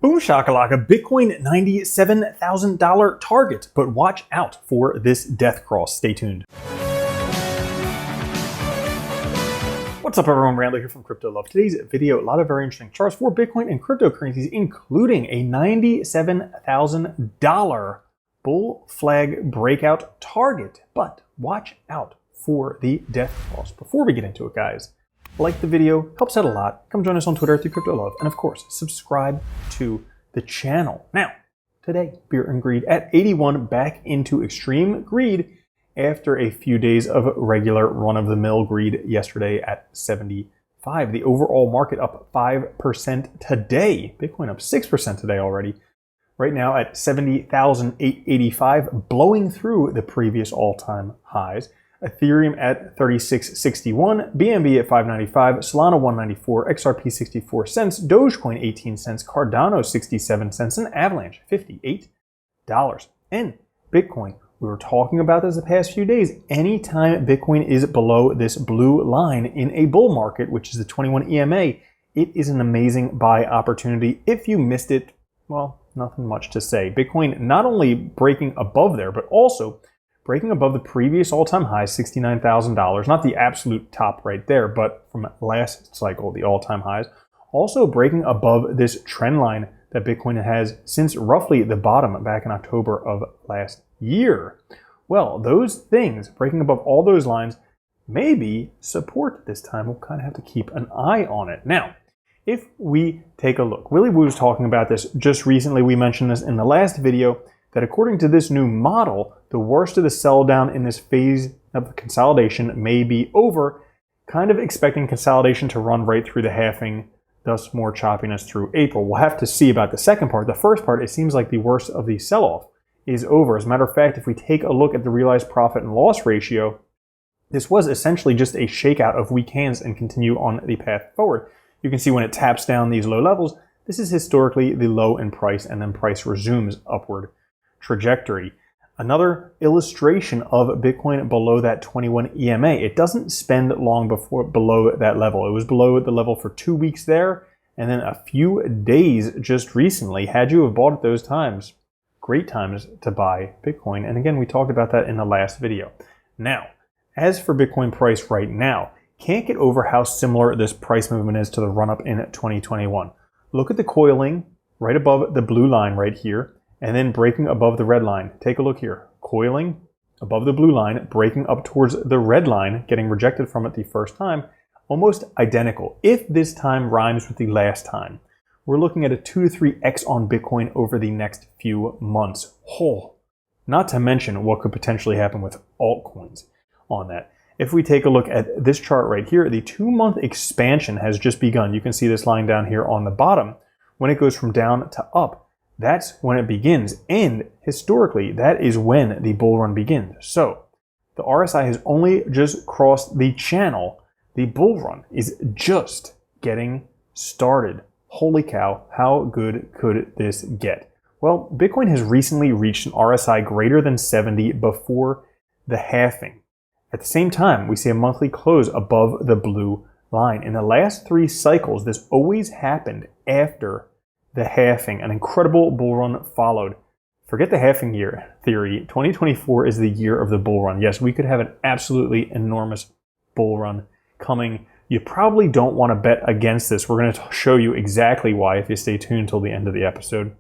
Boom shakalaka, Bitcoin $97,000 target, but watch out for this death cross. Stay tuned. What's up everyone, Randall here from Crypto Love. Today's video, a lot of very interesting charts for Bitcoin and cryptocurrencies, including a $97,000 bull flag breakout target. But watch out for the death cross. Before we get into it, guys, like the video, helps out a lot. Come join us on Twitter through Crypto Love, and of course, subscribe to the channel. Now, today, Beer and Greed at 81, back into extreme greed after a few days of regular run-of-the-mill greed yesterday at 75. The overall market up 5% today. Bitcoin up 6% today already. Right now at 70,885, blowing through the previous all-time highs. Ethereum at 36.61, BNB at 5.95, Solana 1.94, XRP 64 cents, Dogecoin 18 cents, Cardano 67 cents, and Avalanche $58. And Bitcoin, we were talking about this the past few days. Anytime Bitcoin is below this blue line in a bull market, which is the 21 EMA, it is an amazing buy opportunity. If you missed it, well, nothing much to say. Bitcoin not only breaking above there, but also breaking above the previous all-time high, $69,000, not the absolute top right there, but from last cycle, the all-time highs. Also breaking above this trend line that Bitcoin has since roughly the bottom back in October of last year. Well, those things, breaking above all those lines, maybe support this time. We'll kind of have to keep an eye on it. Now, if we take a look, Willy Woo was talking about this just recently. We mentioned this in the last video, that according to this new model, the worst of the sell down in this phase of consolidation may be over, kind of expecting consolidation to run right through the halving, thus more choppiness through April. We'll have to see about the second part. The first part, it seems like the worst of the sell-off is over. As a matter of fact, if we take a look at the realized profit and loss ratio, this was essentially just a shakeout of weak hands and continue on the path forward. You can see when it taps down these low levels, this is historically the low in price, and then price resumes upward trajectory. Another illustration of Bitcoin below that 21 EMA. It doesn't spend long before below that level. It was below the level for 2 weeks there, and then a few days just recently. Had you have bought at those times, great times to buy Bitcoin. And again, we talked about that in the last video. Now, as for Bitcoin price right now, can't get over how similar this price movement is to the run-up in 2021. Look at the coiling right above the blue line right here, and then breaking above the red line. Take a look here. Coiling above the blue line, breaking up towards the red line, getting rejected from it the first time, almost identical. If this time rhymes with the last time, we're looking at a 2 to 3x on Bitcoin over the next few months. Oh, not to mention what could potentially happen with altcoins on that. If we take a look at this chart right here, the 2-month expansion has just begun. You can see this line down here on the bottom. When it goes from down to up, that's when it begins, and historically, that is when the bull run begins. So, the RSI has only just crossed the channel. The bull run is just getting started. Holy cow, how good could this get? Well, Bitcoin has recently reached an RSI greater than 70 before the halving. At the same time, we see a monthly close above the blue line. In the last 3 cycles, this always happened after the halving. An incredible bull run followed. Forget the halving year theory. 2024 is the year of the bull run. Yes, we could have an absolutely enormous bull run coming. You probably don't want to bet against this. We're going to show you exactly why if you stay tuned until the end of the episode.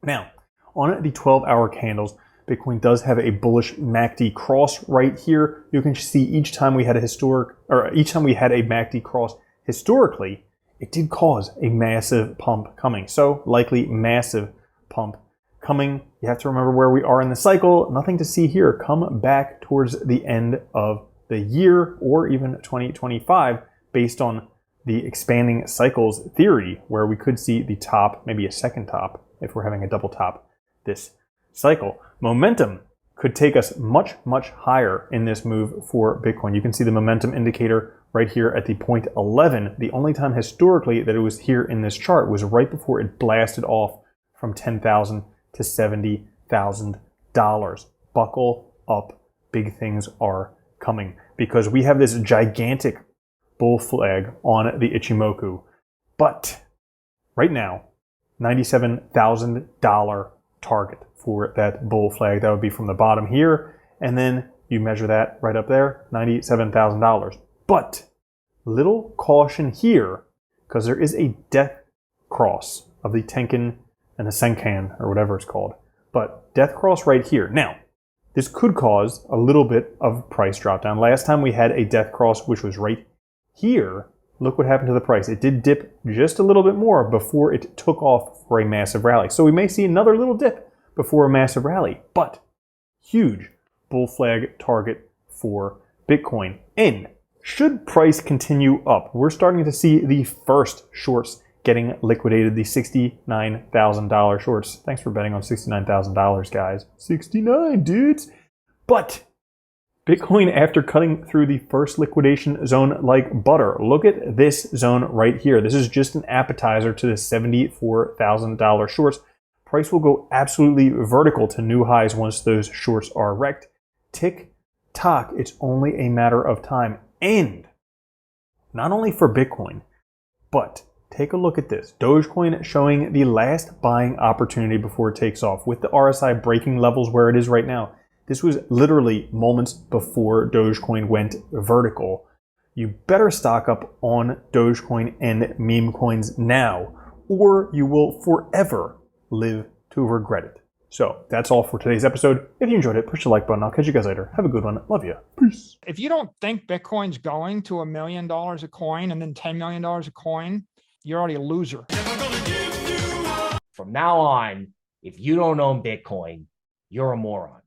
Now, on the 12-hour candles, Bitcoin does have a bullish MACD cross right here. You can see each time we had a MACD cross historically, it did cause a massive pump coming. So likely massive pump coming. You have to remember where we are in the cycle. Nothing to see here. Come back towards the end of the year or even 2025 based on the expanding cycles theory, where we could see the top, maybe a second top if we're having a double top this cycle. Momentum could take us much, much higher in this move for Bitcoin. You can see the momentum indicator right here at the 0.11. The only time historically that it was here in this chart was right before it blasted off from $10,000 to $70,000. Buckle up, big things are coming, because we have this gigantic bull flag on the Ichimoku. But right now, $97,000 target for that bull flag. That would be from the bottom here. And then you measure that right up there, $97,000. But little caution here, because there is a death cross of the Tenkan and the Senkan, or whatever it's called. But death cross right here. Now, this could cause a little bit of price drop down. Last time we had a death cross, which was right here. Look what happened to the price. It did dip just a little bit more before it took off for a massive rally. So we may see another little dip before a massive rally, but huge bull flag target for Bitcoin. And should price continue up, we're starting to see the first shorts getting liquidated, the $69,000 shorts. Thanks for betting on $69,000, guys. 69, dudes. But Bitcoin, after cutting through the first liquidation zone like butter, look at this zone right here. This is just an appetizer to the $74,000 shorts. Price will go absolutely vertical to new highs once those shorts are wrecked. Tick tock, it's only a matter of time. And not only for Bitcoin, but take a look at this. Dogecoin showing the last buying opportunity before it takes off, with the RSI breaking levels where it is right now. This was literally moments before Dogecoin went vertical. You better stock up on Dogecoin and meme coins now, or you will forever live to regret it. So that's all for today's episode. If you enjoyed it, push the like button. I'll catch you guys later. Have a good one. Love you. Peace. If you don't think Bitcoin's going to $1 million a coin and then $10 million a coin, you're already a loser. From now on, if you don't own Bitcoin, you're a moron.